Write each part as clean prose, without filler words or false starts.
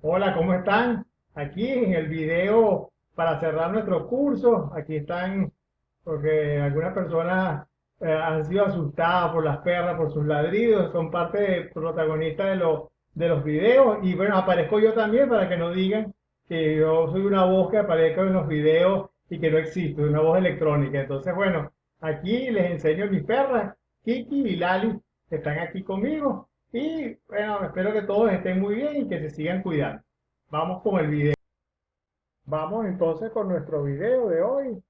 Hola, ¿cómo están? Aquí en el video para cerrar nuestro curso. Aquí están porque algunas personas han sido asustadas por las perras, por sus ladridos, son parte protagonista de los videos. Y bueno, aparezco yo también para que no digan que yo soy una voz que aparezco en los videos y que no existe, una voz electrónica. Entonces, bueno, aquí les enseño a mis perras, Kiki y Lali, que están aquí conmigo. Y bueno, espero que todos estén muy bien y que se sigan cuidando. Vamos con el video. Vamos entonces con nuestro video de hoy.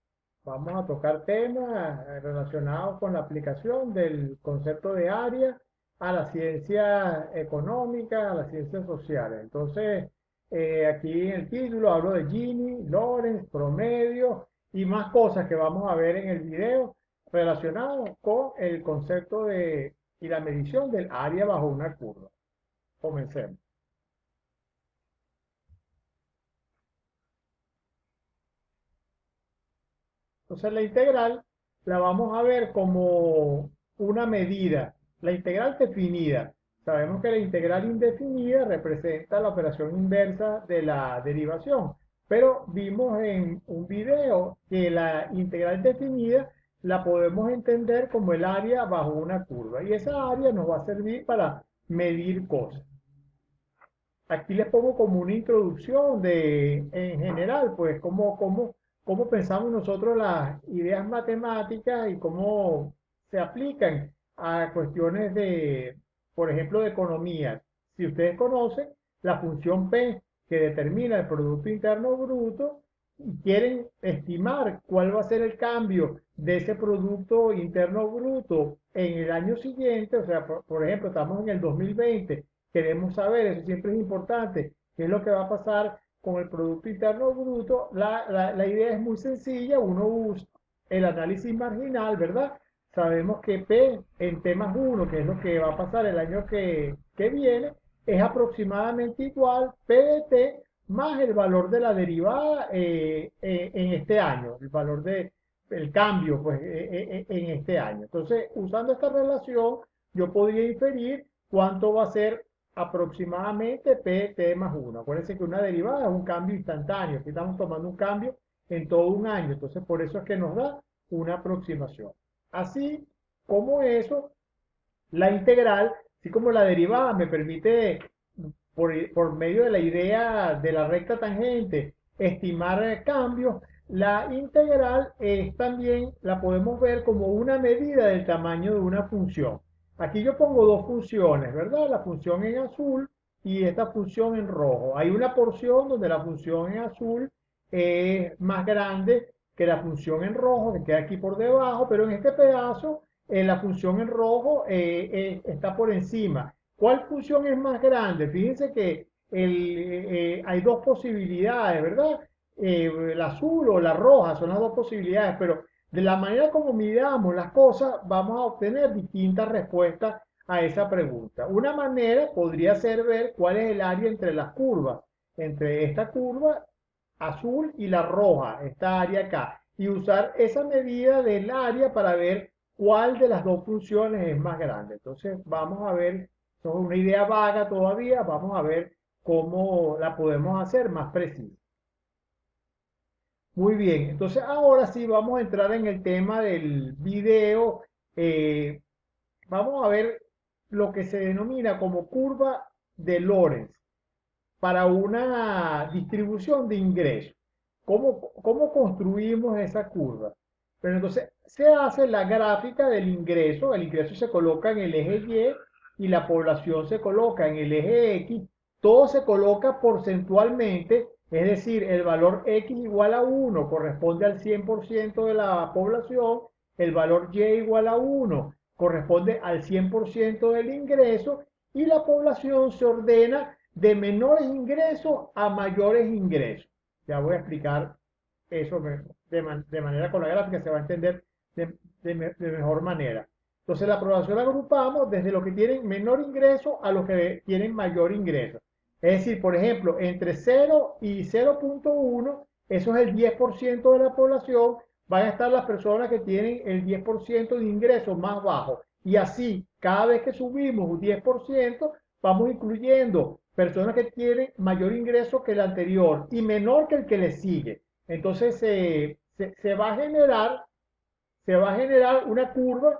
Vamos a tocar temas relacionados con la aplicación del concepto de área a las ciencias económicas, a las ciencias sociales. Entonces, aquí en el título hablo de Gini, Lorenz, promedio y más cosas que vamos a ver en el video relacionados con el concepto de y la medición del área bajo una curva. Comencemos. Entonces la integral la vamos a ver como una medida, la integral definida. Sabemos que la integral indefinida representa la operación inversa de la derivación, pero vimos en un video que la integral definida la podemos entender como el área bajo una curva y esa área nos va a servir para medir cosas. Aquí les pongo como una introducción en general, pues, cómo pensamos nosotros las ideas matemáticas y cómo se aplican a cuestiones por ejemplo, de economía. Si ustedes conocen la función P que determina el Producto Interno Bruto y quieren estimar cuál va a ser el cambio de ese Producto Interno Bruto en el año siguiente, o sea, por ejemplo, estamos en el 2020, queremos saber, eso siempre es importante, qué es lo que va a pasar con el Producto Interno Bruto. La idea es muy sencilla, uno usa el análisis marginal, ¿verdad? Sabemos que P en T más 1, que es lo que va a pasar el año que viene, es aproximadamente igual P de T más el valor de la derivada en este año, el valor el cambio pues, en este año. Entonces, usando esta relación, yo podría inferir cuánto va a ser aproximadamente PT más 1. Acuérdense que una derivada es un cambio instantáneo. Aquí estamos tomando un cambio en todo un año. Entonces, por eso es que nos da una aproximación. Así como eso, la integral, así como la derivada me permite, por medio de la idea de la recta tangente, estimar cambios, la integral es también la podemos ver como una medida del tamaño de una función. Aquí yo pongo dos funciones, ¿verdad? La función en azul y esta función en rojo. Hay una porción donde la función en azul es más grande que la función en rojo, que queda aquí por debajo, pero en este pedazo la función en rojo está por encima. ¿Cuál función es más grande? Fíjense que hay dos posibilidades, ¿verdad? La azul o la roja son las dos posibilidades, pero de la manera como miramos las cosas, vamos a obtener distintas respuestas a esa pregunta. Una manera podría ser ver cuál es el área entre las curvas, entre esta curva azul y la roja, esta área acá, y usar esa medida del área para ver cuál de las dos funciones es más grande. Entonces vamos a ver, es una idea vaga todavía, vamos a ver cómo la podemos hacer más precisa. Muy bien, entonces ahora sí vamos a entrar en el tema del video. Eh, Vamos a ver lo que se denomina como curva de Lorenz para una distribución de ingresos. ¿Cómo construimos esa curva? Pero entonces se hace la gráfica del ingreso, el ingreso se coloca en el eje Y y la población se coloca en el eje X, todo se coloca porcentualmente, es decir, el valor X igual a 1 corresponde al 100% de la población, el valor Y igual a 1 corresponde al 100% del ingreso y la población se ordena de menores ingresos a mayores ingresos. Ya voy a explicar eso de manera con la gráfica, se va a entender de mejor manera. Entonces la población la agrupamos desde los que tienen menor ingreso a los que tienen mayor ingreso. Es decir, por ejemplo, entre 0 y 0.1, eso es el 10% de la población, van a estar las personas que tienen el 10% de ingresos más bajos. Y así, cada vez que subimos un 10%, vamos incluyendo personas que tienen mayor ingreso que el anterior y menor que el que le sigue. Entonces se va a generar una curva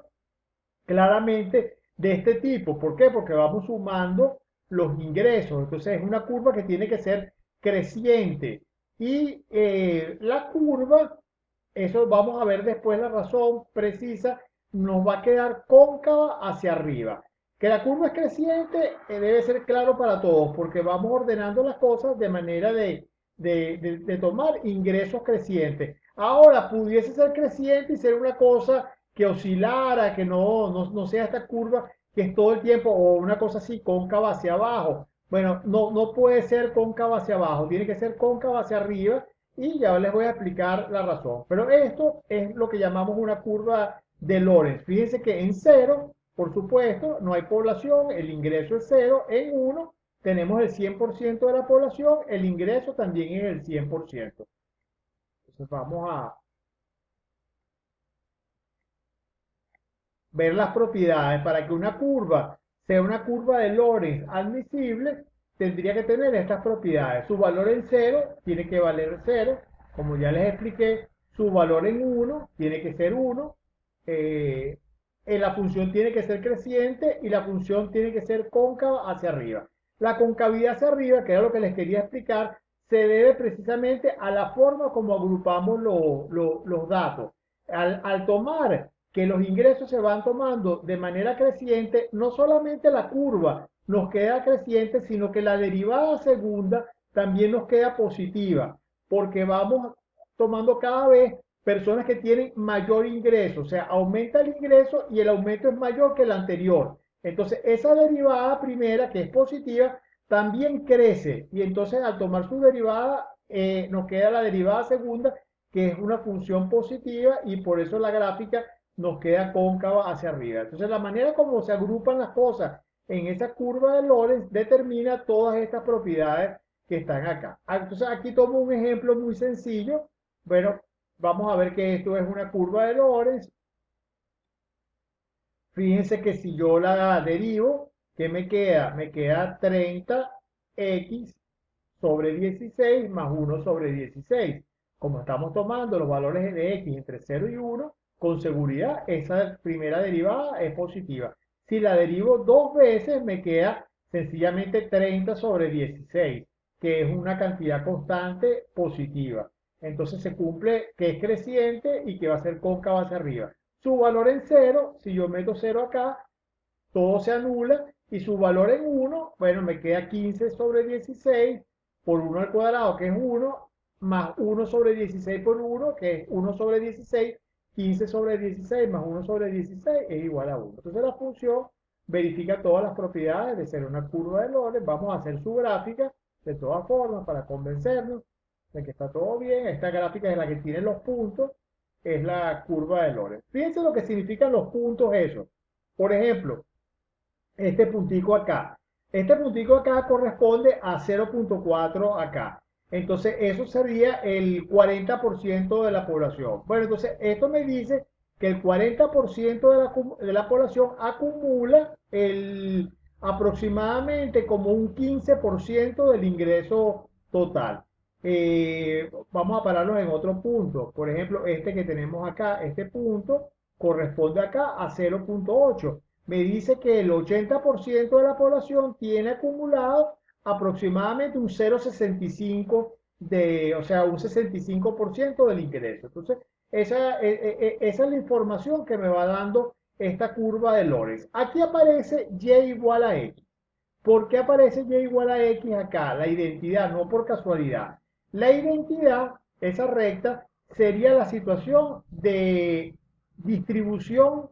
claramente de este tipo. ¿Por qué? Porque vamos sumando los ingresos. Entonces es una curva que tiene que ser creciente. Y la curva, eso vamos a ver después la razón precisa, nos va a quedar cóncava hacia arriba. Que la curva es creciente debe ser claro para todos, porque vamos ordenando las cosas de manera de tomar ingresos crecientes. Ahora, pudiese ser creciente y ser una cosa que oscilara, que no sea esta curva que es todo el tiempo, o una cosa así cóncava hacia abajo. Bueno, no puede ser cóncava hacia abajo, tiene que ser cóncava hacia arriba y ya les voy a explicar la razón. Pero esto es lo que llamamos una curva de Lorenz. Fíjense que en cero, por supuesto, no hay población, el ingreso es cero. En uno tenemos el 100% de la población, el ingreso también es el 100%. Entonces vamos a ver las propiedades. Para que una curva sea una curva de Lorenz admisible, tendría que tener estas propiedades. Su valor en cero tiene que valer cero, como ya les expliqué. Su valor en uno tiene que ser uno. Eh, la función tiene que ser creciente y la función tiene que ser cóncava hacia arriba. La concavidad hacia arriba, que era lo que les quería explicar, se debe precisamente a la forma como agrupamos los datos. Al tomar que los ingresos se van tomando de manera creciente, no solamente la curva nos queda creciente, sino que la derivada segunda también nos queda positiva, porque vamos tomando cada vez personas que tienen mayor ingreso, o sea, aumenta el ingreso y el aumento es mayor que el anterior. Entonces, esa derivada primera, que es positiva, también crece y entonces al tomar su derivada nos queda la derivada segunda, que es una función positiva y por eso la gráfica nos queda cóncava hacia arriba. Entonces, la manera como se agrupan las cosas en esa curva de Lorenz determina todas estas propiedades que están acá. Entonces, aquí tomo un ejemplo muy sencillo. Bueno, vamos a ver que esto es una curva de Lorenz. Fíjense que si yo la derivo, ¿qué me queda? Me queda 30x sobre 16 más 1 sobre 16. Como estamos tomando los valores de x entre 0 y 1, con seguridad esa primera derivada es positiva. Si la derivo dos veces, me queda sencillamente 30 sobre 16, que es una cantidad constante positiva. Entonces se cumple que es creciente y que va a ser cóncava hacia arriba. Su valor en 0, si yo meto 0 acá, todo se anula y su valor en 1, bueno, me queda 15 sobre 16 por 1 al cuadrado, que es 1, más 1 sobre 16 por 1, que es 1 sobre 16, 15 sobre 16 más 1 sobre 16 es igual a 1. Entonces la función verifica todas las propiedades de ser una curva de Lorenz. Vamos a hacer su gráfica de todas formas para convencernos de que está todo bien. Esta gráfica es la que tiene los puntos, es la curva de Lorenz. Fíjense lo que significan los puntos esos. Por ejemplo, este puntico acá. Este puntico acá corresponde a 0,4 acá. Entonces, eso sería el 40% de la población. Bueno, entonces, esto me dice que el 40% de la población acumula aproximadamente como un 15% del ingreso total. Vamos a pararnos en otro punto. Por ejemplo, este que tenemos acá, este punto corresponde acá a 0,8. Me dice que el 80% de la población tiene acumulado aproximadamente un 0,65 o sea, un 65% del ingreso. Entonces, esa es la información que me va dando esta curva de Lorenz. Aquí aparece y igual a x. ¿Por qué aparece y igual a x acá? La identidad, no por casualidad. La identidad, esa recta, sería la situación de distribución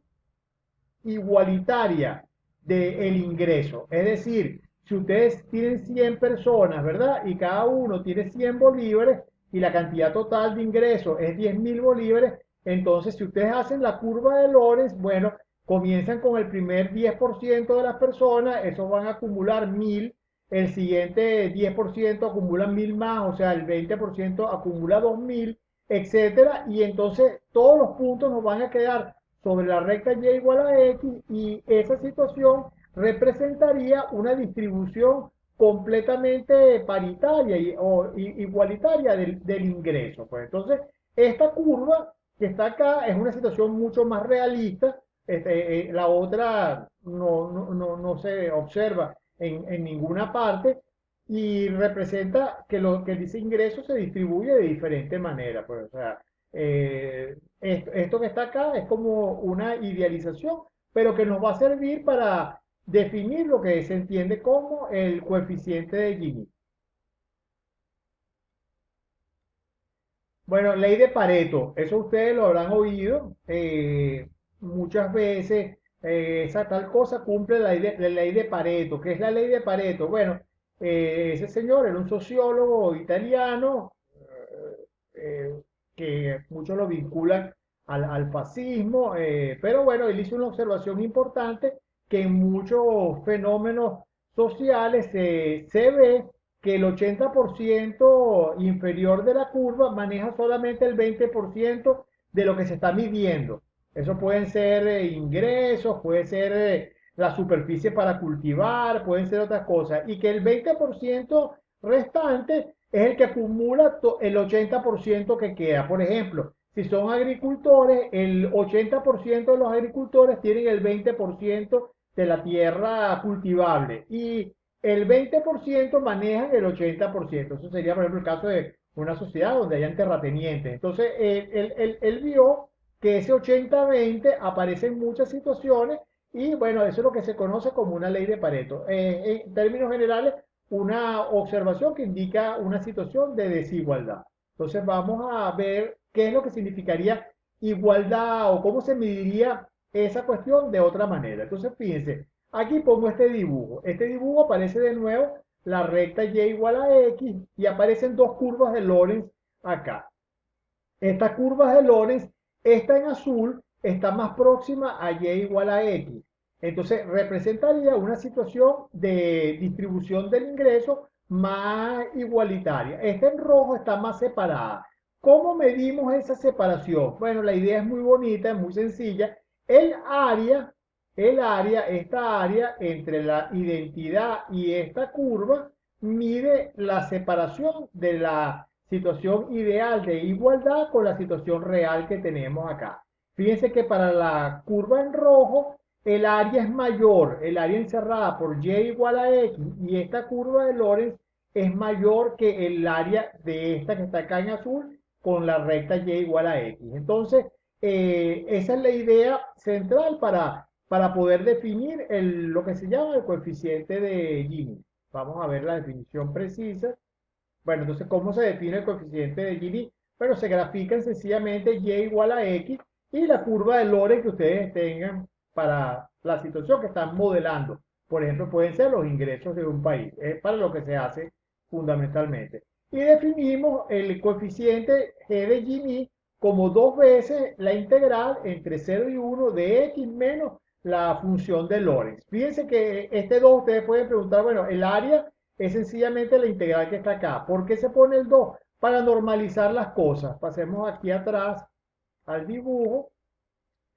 igualitaria del ingreso. Es decir, si ustedes tienen 100 personas, ¿verdad? Y cada uno tiene 100 bolívares y la cantidad total de ingreso es 10.000 bolívares, entonces si ustedes hacen la curva de Lorenz, bueno, comienzan con el primer 10% de las personas, esos van a acumular 1.000, el siguiente 10% acumula 1.000 más, o sea, el 20% acumula 2.000, etcétera, y entonces todos los puntos nos van a quedar sobre la recta y igual a x y esa situación representaría una distribución completamente paritaria o igualitaria del ingreso. Pues entonces, esta curva que está acá es una situación mucho más realista. La otra no se observa en ninguna parte y representa que lo que dice ingreso se distribuye de diferente manera. Pues, o sea, esto que está acá es como una idealización, pero que nos va a servir para definir lo que se entiende como el coeficiente de Gini. Bueno, ley de Pareto, eso ustedes lo habrán oído muchas veces. Esa tal cosa cumple la ley de Pareto. ¿Qué es la ley de Pareto? Bueno, ese señor era un sociólogo italiano eh, que muchos lo vinculan al fascismo, pero bueno, él hizo una observación importante que en muchos fenómenos sociales se ve que el 80% inferior de la curva maneja solamente el 20% de lo que se está midiendo. Eso pueden ser ingresos, puede ser la superficie para cultivar, pueden ser otras cosas. Y que el 20% restante es el que acumula el 80% que queda. Por ejemplo, si son agricultores, el 80% de los agricultores tienen el 20% de la tierra cultivable y el 20% manejan el 80%. Eso sería, por ejemplo, el caso de una sociedad donde hayan terratenientes. Entonces, él vio que ese 80-20 aparece en muchas situaciones y bueno, eso es lo que se conoce como una ley de Pareto. En términos generales, una observación que indica una situación de desigualdad. Entonces vamos a ver qué es lo que significaría igualdad o cómo se mediría esa cuestión de otra manera. Entonces fíjense, aquí pongo este dibujo. Este dibujo aparece de nuevo la recta y igual a x y aparecen dos curvas de Lorentz acá. Estas curvas de Lorentz, esta en azul, está más próxima a y igual a x. Entonces, representaría una situación de distribución del ingreso más igualitaria. Esta en rojo está más separada. ¿Cómo medimos esa separación? Bueno, la idea es muy bonita, es muy sencilla. Esta área entre la identidad y esta curva mide la separación de la situación ideal de igualdad con la situación real que tenemos acá. Fíjense que para la curva en rojo, el área es mayor, el área encerrada por y igual a x, y esta curva de Lorentz es mayor que el área de esta que está acá en azul con la recta y igual a x. Entonces, esa es la idea central para poder definir lo que se llama el coeficiente de Gini. Vamos a ver la definición precisa. Bueno, entonces, ¿cómo se define el coeficiente de Gini? Bueno, se grafican sencillamente y igual a x y la curva de Lorentz que ustedes tengan para la situación que están modelando. Por ejemplo, pueden ser los ingresos de un país. Es para lo que se hace fundamentalmente. Y definimos el coeficiente g de Gini como dos veces la integral entre 0 y 1 de x menos la función de Lorentz. Fíjense que este 2 ustedes pueden preguntar, bueno, el área es sencillamente la integral que está acá. ¿Por qué se pone el 2? Para normalizar las cosas. Pasemos aquí atrás al dibujo.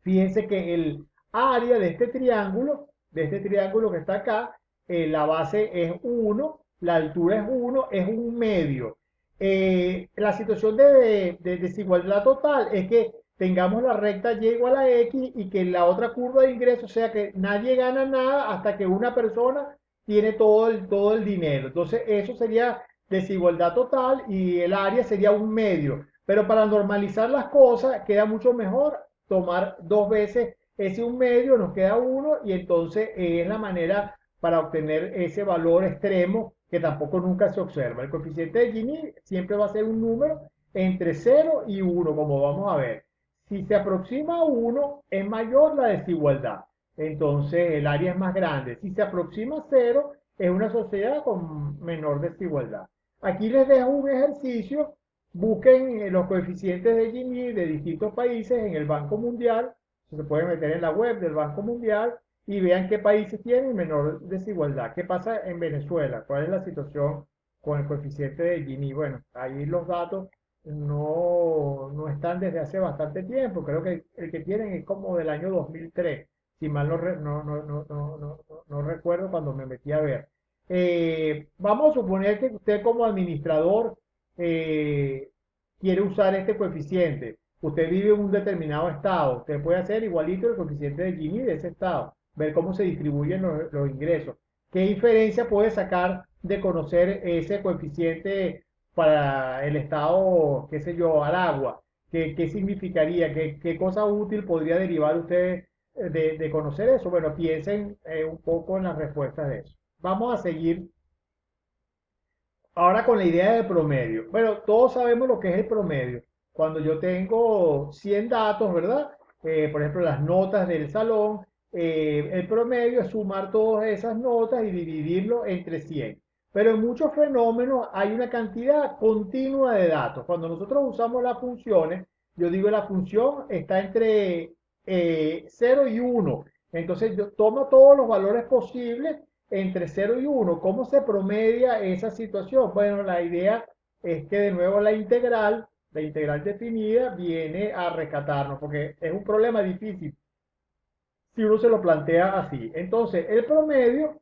Fíjense que el área de este triángulo que está acá, la base es 1, la altura es 1, es un medio. La situación de desigualdad total es que tengamos la recta y igual a x y que la otra curva de ingresos sea que nadie gana nada hasta que una persona tiene todo el dinero. Entonces eso sería desigualdad total y el área sería un medio. Pero para normalizar las cosas queda mucho mejor tomar dos veces ese un medio, nos queda uno y entonces es la manera para obtener ese valor extremo que tampoco nunca se observa. El coeficiente de Gini siempre va a ser un número entre 0 y 1, como vamos a ver. Si se aproxima a 1, es mayor la desigualdad. Entonces el área es más grande. Si se aproxima a 0, es una sociedad con menor desigualdad. Aquí les dejo un ejercicio. Busquen los coeficientes de Gini de distintos países en el Banco Mundial. Se pueden meter en la web del Banco Mundial y vean qué países tienen menor desigualdad. ¿Qué pasa en Venezuela? ¿Cuál es la situación con el coeficiente de Gini? Bueno, ahí los datos no están desde hace bastante tiempo. Creo que el que tienen es como del año 2003. si mal no recuerdo cuando me metí a ver. Vamos a suponer que usted como administrador eh, quiere usar este coeficiente. Usted vive en un determinado estado. Usted puede hacer igualito el coeficiente de Gini de ese estado, ver cómo se distribuyen los ingresos. ¿Qué diferencia puede sacar de conocer ese coeficiente para el estado, qué sé yo, Aragua? ¿Qué significaría? ¿Qué cosa útil podría derivar usted de conocer eso? Bueno, piensen un poco en las respuestas de eso. Vamos a seguir ahora con la idea de promedio. Bueno, todos sabemos lo que es el promedio. Cuando yo tengo 100 datos, ¿verdad? Por ejemplo, las notas del salón, el promedio es sumar todas esas notas y dividirlo entre 100. Pero en muchos fenómenos hay una cantidad continua de datos. Cuando nosotros usamos las funciones, yo digo la función está entre 0 y 1. Entonces yo tomo todos los valores posibles entre 0 y 1. ¿Cómo se promedia esa situación? Bueno, la idea es que de nuevo la integral definida, viene a rescatarnos, porque es un problema difícil si uno se lo plantea así. Entonces, el promedio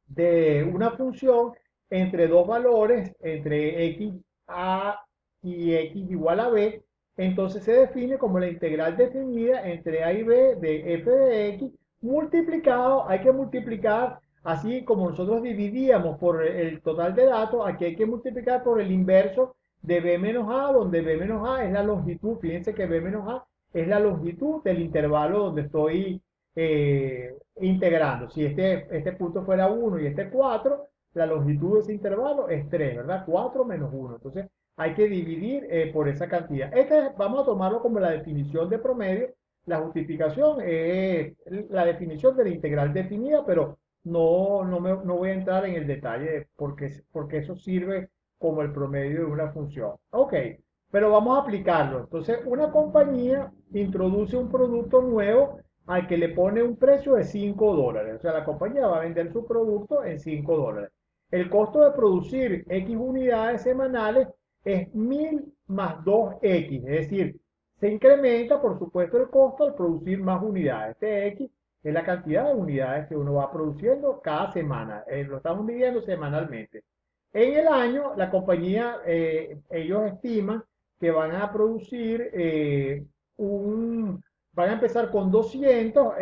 de una función entre dos valores, entre x a y x igual a b, entonces se define como la integral definida entre a y b de f de x multiplicado, hay que multiplicar, así como nosotros dividíamos por el total de datos, aquí hay que multiplicar por el inverso de b menos a, donde b menos a es la longitud, fíjense que b menos a es la longitud del intervalo donde estoy integrando. Si este punto fuera 1 y este 4, la longitud de ese intervalo es 3, ¿verdad? 4 menos 1. Entonces hay que dividir por esa cantidad. Vamos a tomarlo como la definición de promedio. La justificación es la definición de la integral definida, pero no voy a entrar en el detalle porque eso sirve como el promedio de una función. Ok, pero vamos a aplicarlo. Entonces, una compañía introduce un producto nuevo al que le pone un precio de $5. O sea, la compañía va a vender su producto en $5. El costo de producir X unidades semanales es 1000 más 2X, es decir, se incrementa, por supuesto, el costo al producir más unidades. Este X es la cantidad de unidades que uno va produciendo cada semana. Lo estamos midiendo semanalmente. En el año, la compañía, ellos estiman que van a producir van a empezar con 200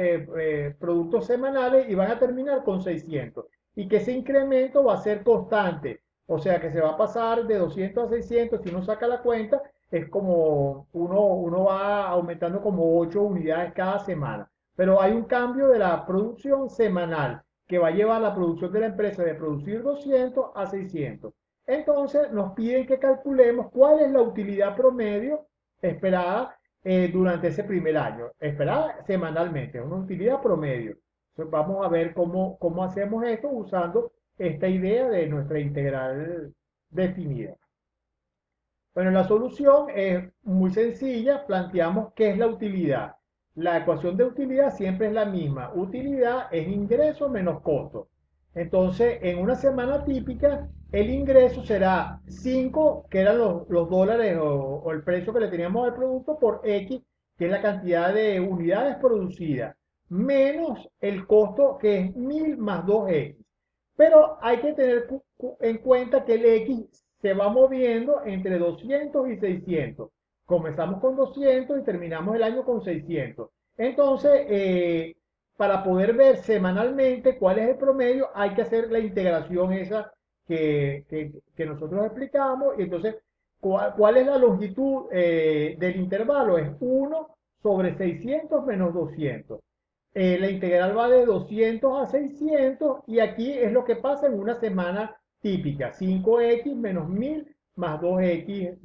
productos semanales y van a terminar con 600. Y que ese incremento va a ser constante. O sea que se va a pasar de 200 a 600. Si uno saca la cuenta, es como uno va aumentando como 8 unidades cada semana. Pero hay un cambio de la producción semanal que va a llevar la producción de la empresa de producir 200 a 600. Entonces nos piden que calculemos cuál es la utilidad promedio esperada durante ese primer año, esperada semanalmente, una utilidad promedio. Entonces vamos a ver cómo hacemos esto usando esta idea de nuestra integral definida. Bueno, la solución es muy sencilla, planteamos qué es la utilidad. La ecuación de utilidad siempre es la misma. Utilidad es ingreso menos costo. Entonces, en una semana típica, el ingreso será 5, que eran los dólares o el precio que le teníamos al producto, por X, que es la cantidad de unidades producidas, menos el costo que es 1000 más 2X. Pero hay que tener en cuenta que el X se va moviendo entre 200 y 600. Comenzamos con 200 y terminamos el año con 600. Entonces, para poder ver semanalmente cuál es el promedio, hay que hacer la integración esa que nosotros explicamos. Y entonces, ¿cuál es la longitud del intervalo? Es 1/600 menos 200. La integral va de 200 a 600 y aquí es lo que pasa en una semana típica, 5x menos 1000 más 2x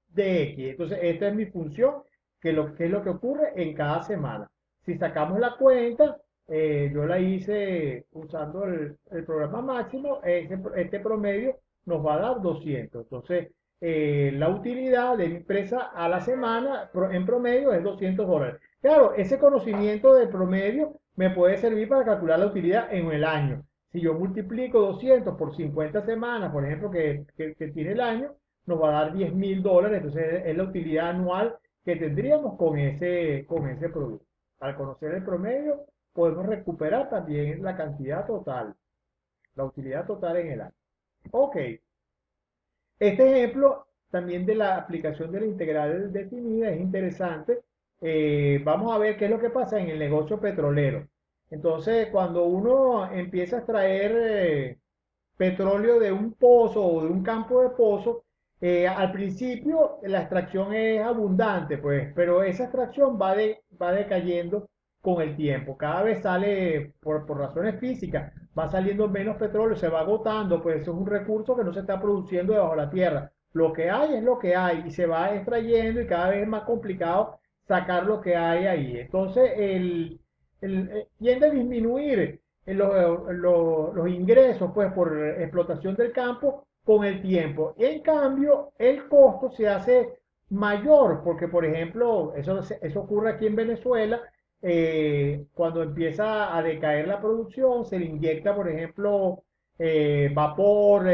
de x. Entonces, esta es mi función, que es lo que ocurre en cada semana. Si sacamos la cuenta, yo la hice usando el programa máximo, este promedio nos va a dar 200. Entonces, la utilidad de mi empresa a la semana en promedio es $200. Claro, ese conocimiento del promedio me puede servir para calcular la utilidad en el año. Si yo multiplico 200 por 50 semanas, por ejemplo, que tiene el año, nos va a dar $10.000. Entonces es la utilidad anual que tendríamos con ese producto. Al conocer el promedio, podemos recuperar también la cantidad total, la utilidad total en el año. Ok, este ejemplo también de la aplicación de la integral definida es interesante. Vamos a ver qué es lo que pasa en el negocio petrolero. Entonces, cuando uno empieza a extraer petróleo de un pozo o de un campo de pozo, al principio la extracción es abundante, pues, pero esa extracción va decayendo con el tiempo. Cada vez sale, por razones físicas, va saliendo menos petróleo, se va agotando, pues eso es un recurso que no se está produciendo debajo de la tierra. Lo que hay es lo que hay y se va extrayendo y cada vez es más complicado sacar lo que hay ahí. Entonces, tiende a disminuir los ingresos pues por explotación del campo con el tiempo. En cambio, el costo se hace mayor porque, por ejemplo, eso ocurre aquí en Venezuela, cuando empieza a decaer la producción, se le inyecta, por ejemplo, vapor,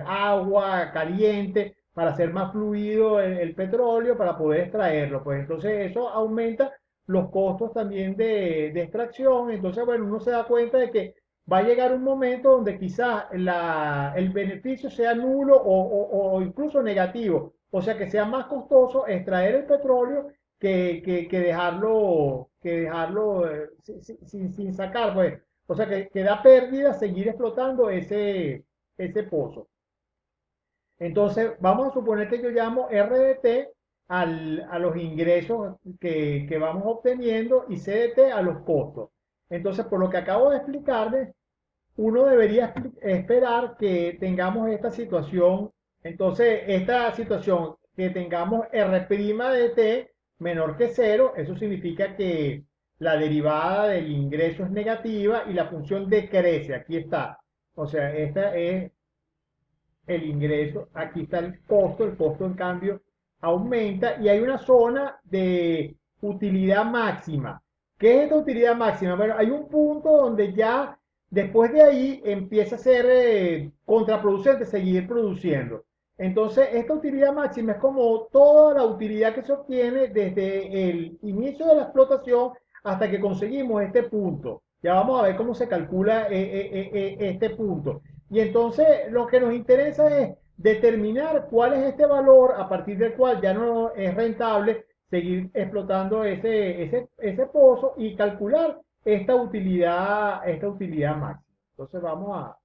agua caliente para hacer más fluido el petróleo para poder extraerlo. Pues entonces eso aumenta los costos también de extracción. Entonces, bueno, uno se da cuenta de que va a llegar un momento donde quizás el beneficio sea nulo o incluso negativo. O sea, que sea más costoso extraer el petróleo que dejarlo sin sacar, pues. O sea, que da pérdida seguir explotando ese pozo. Entonces, vamos a suponer que yo llamo RDT a los ingresos que vamos obteniendo y CDT a los costos. Entonces, por lo que acabo de explicarles, uno debería esperar que tengamos esta situación. Entonces, esta situación que tengamos R' de T menor que cero, eso significa que la derivada del ingreso es negativa y la función decrece. Aquí está. O sea, esta es el ingreso, aquí está el costo en cambio aumenta y hay una zona de utilidad máxima. ¿Qué es esta utilidad máxima? Bueno, hay un punto donde ya después de ahí empieza a ser contraproducente seguir produciendo. Entonces, esta utilidad máxima es como toda la utilidad que se obtiene desde el inicio de la explotación hasta que conseguimos este punto. Ya vamos a ver cómo se calcula este punto. Y entonces lo que nos interesa es determinar cuál es este valor a partir del cual ya no es rentable seguir explotando ese pozo y calcular esta utilidad máxima. Entonces vamos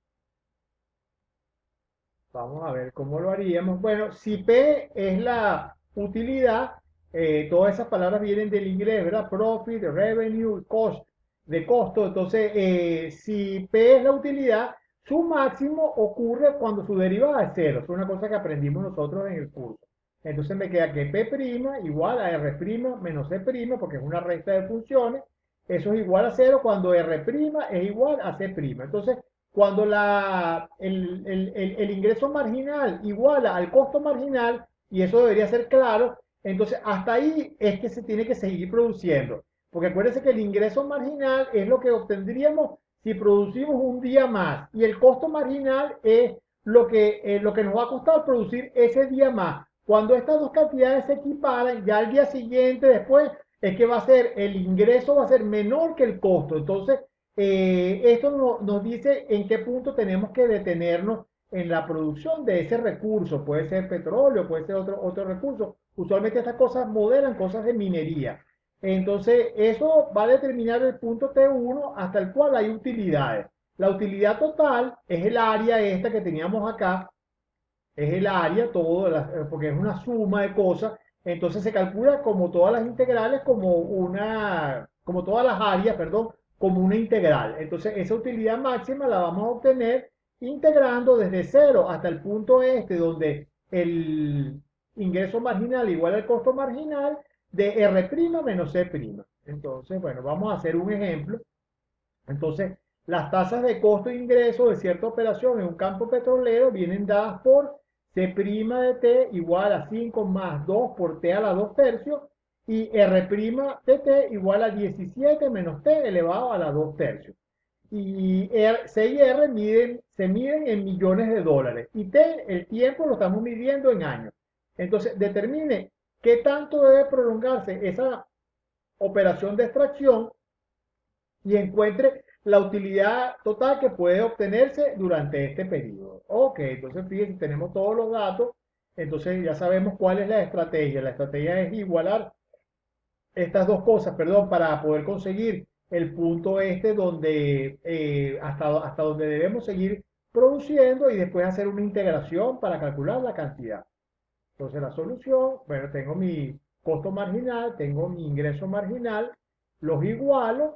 a ver cómo lo haríamos. Bueno, si P es la utilidad, todas esas palabras vienen del inglés, ¿verdad? Profit, revenue, cost, de costo. Entonces, si P es la utilidad, su máximo ocurre cuando su derivada es cero. Es una cosa que aprendimos nosotros en el curso. Entonces me queda que P' igual a R' menos C', porque es una resta de funciones. Eso es igual a cero cuando R' es igual a C'. Entonces, cuando el ingreso marginal iguala al costo marginal, y eso debería ser claro, entonces hasta ahí es que se tiene que seguir produciendo. Porque acuérdense que el ingreso marginal es lo que obtendríamos si producimos un día más. Y el costo marginal es lo que nos va a costar producir ese día más. Cuando estas dos cantidades se equiparan, ya al día siguiente, después, es que el ingreso va a ser menor que el costo. Entonces, esto nos dice en qué punto tenemos que detenernos en la producción de ese recurso. Puede ser petróleo, puede ser otro recurso. Usualmente estas cosas modelan cosas de minería. Entonces, eso va a determinar el punto T1 hasta el cual hay utilidades. La utilidad total es el área esta que teníamos acá, es el área, porque es una suma de cosas. Entonces se calcula como todas las integrales, como todas las áreas, perdón, como una integral. Entonces esa utilidad máxima la vamos a obtener integrando desde cero hasta el punto este, donde el ingreso marginal igual al costo marginal de R' menos C'. Entonces, bueno, vamos a hacer un ejemplo. Entonces, las tasas de costo e ingreso de cierta operación en un campo petrolero vienen dadas por C' de T igual a 5 más 2 por T a la 2 tercios y R' de T igual a 17 menos T elevado a la 2 tercios. Y C y R se miden en millones de dólares y T, el tiempo lo estamos midiendo en años. Entonces, determine qué tanto debe prolongarse operación de extracción y encuentre la utilidad total que puede obtenerse durante este periodo. Ok, entonces fíjense, tenemos todos los datos, entonces ya sabemos cuál es la estrategia. La estrategia es igualar estas dos cosas, perdón, para poder conseguir el punto este donde hasta donde debemos seguir produciendo y después hacer una integración para calcular la cantidad. Entonces la solución, bueno, tengo mi costo marginal, tengo mi ingreso marginal, los igualo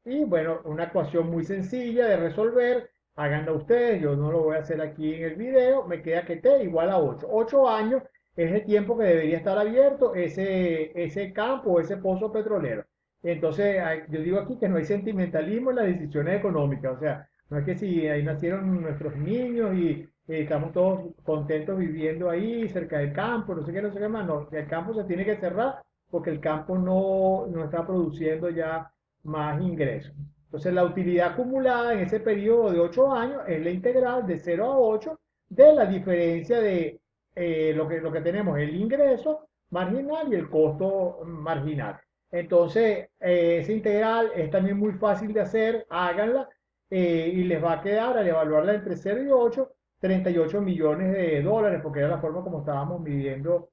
y bueno, una ecuación muy sencilla de resolver. Háganlo ustedes, yo no lo voy a hacer aquí en el video. Me queda que t igual a 8. 8 años es el tiempo que debería estar abierto ese campo, ese pozo petrolero. Entonces, yo digo aquí que no hay sentimentalismo en las decisiones económicas. O sea, no es que si ahí nacieron nuestros niños y estamos todos contentos viviendo ahí cerca del campo, no sé qué, no sé qué más. No, el campo se tiene que cerrar porque el campo no está produciendo ya más ingresos. Entonces, la utilidad acumulada en ese periodo de 8 años es la integral de 0 a 8 de la diferencia de lo que tenemos, el ingreso marginal y el costo marginal. Entonces, esa integral es también muy fácil de hacer, háganla y les va a quedar al evaluarla entre 0 y 8, 38 millones de dólares, porque era la forma como estábamos midiendo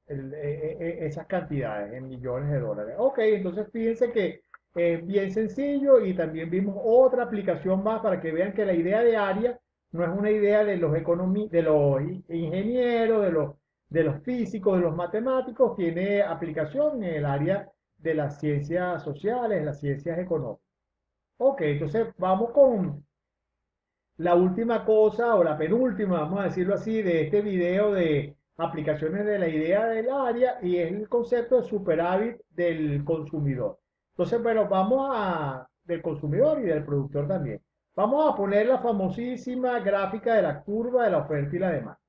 esas cantidades en millones de dólares. Ok, entonces fíjense que es bien sencillo y también vimos otra aplicación más para que vean que la idea de área no es una idea de los de los ingenieros, de los físicos, de los matemáticos, tiene aplicación en el área de las ciencias sociales, las ciencias económicas. Ok, entonces vamos con la última cosa o la penúltima, vamos a decirlo así, de este video de aplicaciones de la idea del área y es el concepto de superávit del consumidor. Entonces, bueno, del consumidor y del productor también. Vamos a poner la famosísima gráfica de la curva de la oferta y la demanda.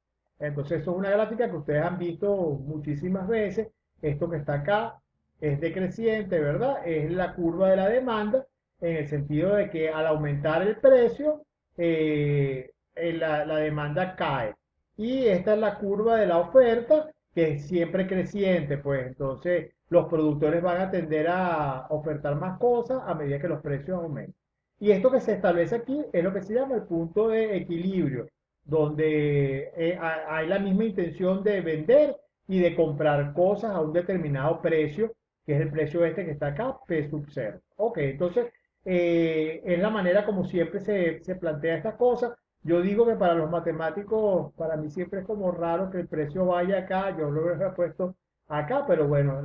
Entonces, esto es una gráfica que ustedes han visto muchísimas veces. Esto que está acá es decreciente, ¿verdad? Es la curva de la demanda en el sentido de que al aumentar el precio, la demanda cae. Y esta es la curva de la oferta, que es siempre creciente, pues entonces los productores van a tender a ofertar más cosas a medida que los precios aumentan. Y esto que se establece aquí es lo que se llama el punto de equilibrio, donde hay la misma intención de vender y de comprar cosas a un determinado precio, que es el precio este que está acá, P sub 0. Ok, entonces es la manera como siempre se plantea esta cosa. Yo digo que para los matemáticos, para mí siempre es como raro que el precio vaya acá, yo lo he puesto acá, pero bueno,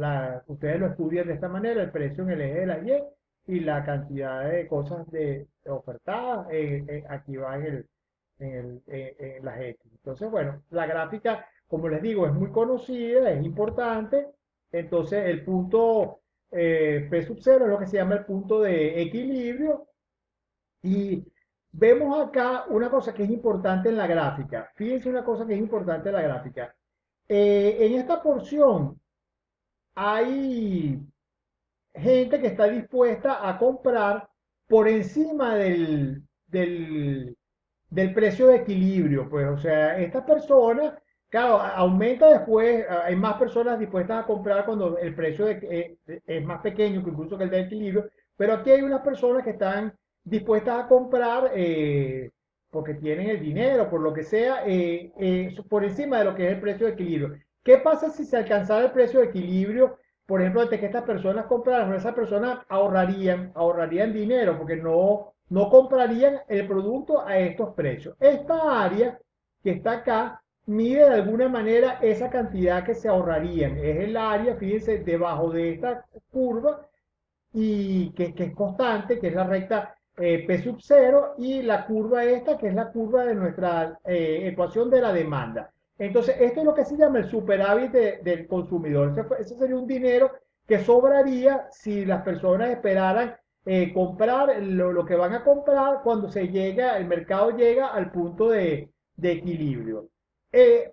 ustedes lo estudian de esta manera, el precio en el eje de la Y y la cantidad de cosas de ofertadas aquí va en las X. Entonces, bueno, la gráfica, como les digo, es muy conocida, es importante. Entonces, el punto P sub 0 es lo que se llama el punto de equilibrio. Y vemos acá una cosa que es importante en la gráfica. Fíjense una cosa que es importante en la gráfica. En esta porción hay gente que está dispuesta a comprar por encima del precio de equilibrio. Pues, o sea, estas personas, claro, aumenta después, hay más personas dispuestas a comprar cuando el precio es más pequeño que incluso que el de equilibrio, pero aquí hay unas personas que están dispuestas a comprar porque tienen el dinero, por lo que sea, por encima de lo que es el precio de equilibrio. ¿Qué pasa si se alcanzara el precio de equilibrio? Por ejemplo, antes que estas personas compraran, esas personas ahorrarían dinero porque no comprarían el producto a estos precios. Esta área que está acá mide de alguna manera esa cantidad que se ahorrarían. Es el área, fíjense, debajo de esta curva y que es constante, que es la recta P sub 0 y la curva esta, que es la curva de nuestra ecuación de la demanda. Entonces, esto es lo que se llama el superávit del consumidor. Ese sería un dinero que sobraría si las personas esperaran comprar lo que van a comprar cuando el mercado llega al punto de equilibrio.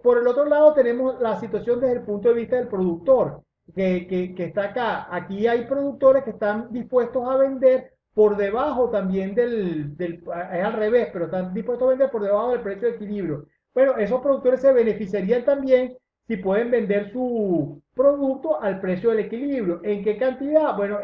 Por el otro lado, tenemos la situación desde el punto de vista del productor, que está acá. Aquí hay productores que están dispuestos a vender por debajo también es al revés, pero están dispuestos a vender por debajo del precio de equilibrio. Bueno, esos productores se beneficiarían también si pueden vender su producto al precio del equilibrio. ¿En qué cantidad? Bueno,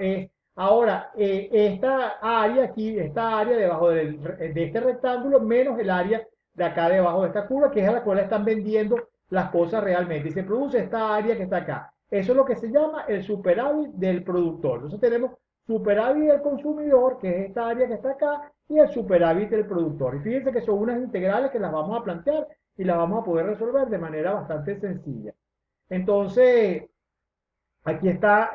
ahora esta área aquí, esta área debajo de este rectángulo, menos el área de acá debajo de esta curva, que es a la cual están vendiendo las cosas realmente. Y se produce esta área que está acá. Eso es lo que se llama el superávit del productor. Entonces tenemos superávit del consumidor, que es esta área que está acá, y el superávit del productor. Y fíjense que son unas integrales que las vamos a plantear y las vamos a poder resolver de manera bastante sencilla. Entonces, aquí está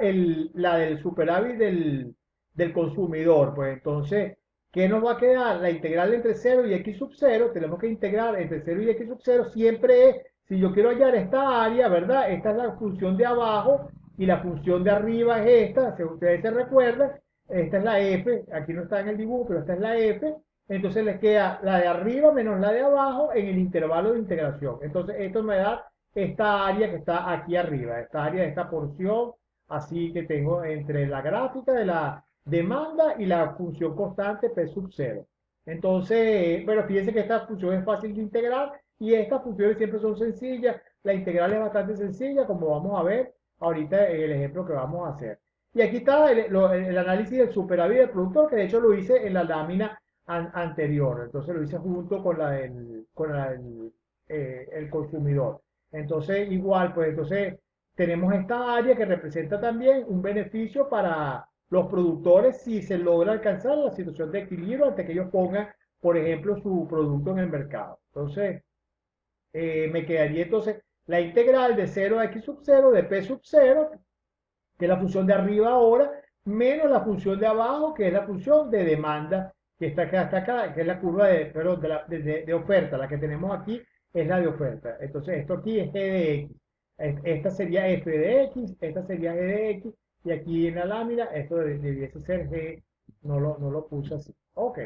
la del superávit del consumidor. Pues entonces, ¿qué nos va a quedar? La integral entre cero y x sub cero. Tenemos que integrar entre cero y x sub cero. Siempre es, si yo quiero hallar esta área, ¿verdad? Esta es la función de abajo y la función de arriba es esta. Si ustedes se recuerdan, esta es la f. Aquí no está en el dibujo, pero esta es la f. Entonces les queda la de arriba menos la de abajo en el intervalo de integración. Entonces esto me da esta área que está aquí arriba, esta área de esta porción, así que tengo entre la gráfica de la demanda y la función constante P sub 0. Entonces, bueno, fíjense que esta función es fácil de integrar y estas funciones siempre son sencillas. La integral es bastante sencilla, como vamos a ver ahorita en el ejemplo que vamos a hacer. Y aquí está el análisis del superávit del productor, que de hecho lo hice en la lámina anterior. Entonces lo hice junto con el consumidor. Entonces, igual, pues entonces tenemos esta área que representa también un beneficio para los productores si se logra alcanzar la situación de equilibrio antes que ellos pongan, por ejemplo, su producto en el mercado. Entonces, me quedaría entonces la integral de 0 a x sub 0 de p sub 0, que es la función de arriba ahora, menos la función de abajo, que es la función de demanda, que está acá, hasta acá, que es la curva de, perdón, de oferta, la que tenemos aquí es la de oferta. Entonces, esto aquí es G de X. Esta sería F de X, esta sería G de X, y aquí en la lámina esto debiese ser G, no lo puse así. Ok,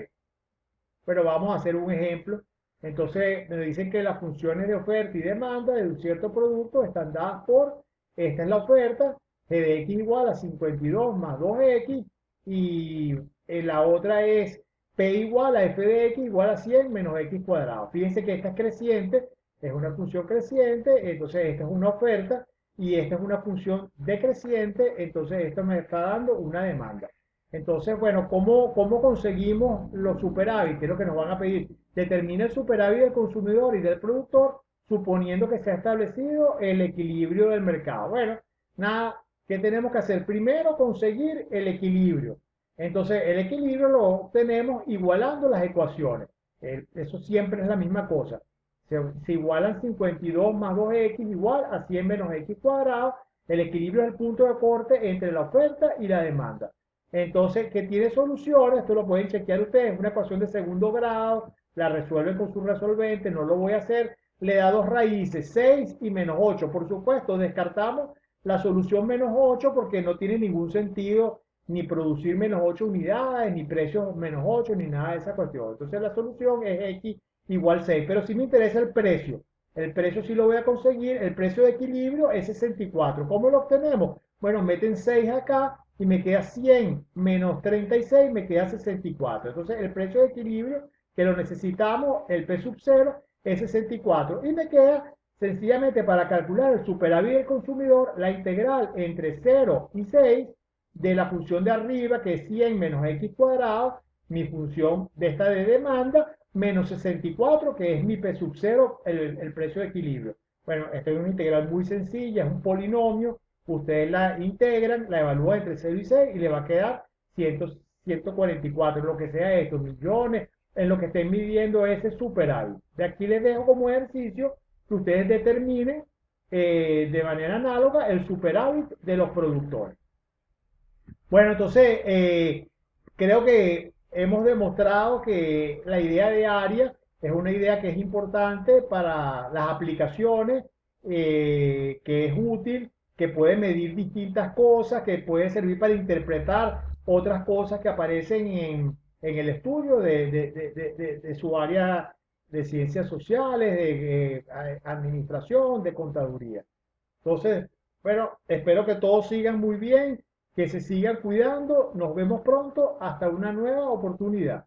pero vamos a hacer un ejemplo. Entonces, me dicen que las funciones de oferta y demanda de un cierto producto están dadas por, esta es la oferta, g de x igual a 52 más 2x, y la otra es p igual a f de x igual a 100 menos x cuadrado. Fíjense que esta es creciente, es una función creciente, entonces esta es una oferta y esta es una función decreciente, entonces esto me está dando una demanda. Entonces, bueno, ¿cómo conseguimos los superávit? Que es lo que nos van a pedir. Determina el superávit del consumidor y del productor, suponiendo que se ha establecido el equilibrio del mercado. Bueno, nada, ¿qué tenemos que hacer? Primero, conseguir el equilibrio. Entonces, el equilibrio lo obtenemos igualando las ecuaciones. Eso siempre es la misma cosa. Se igualan 52 más 2x igual a 100 menos x cuadrado. El equilibrio es el punto de corte entre la oferta y la demanda. Entonces, que tiene soluciones, esto lo pueden chequear ustedes, es una ecuación de segundo grado, la resuelven con su resolvente, no lo voy a hacer, le da dos raíces, 6 y menos 8. Por supuesto, descartamos la solución menos 8 porque no tiene ningún sentido ni producir menos 8 unidades, ni precios menos 8 ni nada de esa cuestión. Entonces, la solución es x igual 6, pero sí me interesa el precio. El precio sí lo voy a conseguir, el precio de equilibrio es 64. ¿Cómo lo obtenemos? Bueno, meten 6 acá y me queda 100 menos 36, me queda 64. Entonces el precio de equilibrio que lo necesitamos, el P sub 0, es 64. Y me queda sencillamente para calcular el superávit del consumidor, la integral entre 0 y 6 de la función de arriba, que es 100 menos x cuadrado, mi función de esta de demanda, menos 64, que es mi P sub 0, el precio de equilibrio. Bueno, esta es una integral muy sencilla, es un polinomio. Ustedes la integran, la evalúan entre 0 y 6 y le va a quedar 144, lo que sea esto, millones, en lo que estén midiendo ese superávit. De aquí les dejo como ejercicio que ustedes determinen de manera análoga el superávit de los productores. Bueno, entonces creo que hemos demostrado que la idea de área es una idea que es importante para las aplicaciones, que es útil, que puede medir distintas cosas, que puede servir para interpretar otras cosas que aparecen en el estudio de su área de ciencias sociales, de administración, de contaduría. Entonces, bueno, espero que todos sigan muy bien, que se sigan cuidando. Nos vemos pronto. Hasta una nueva oportunidad.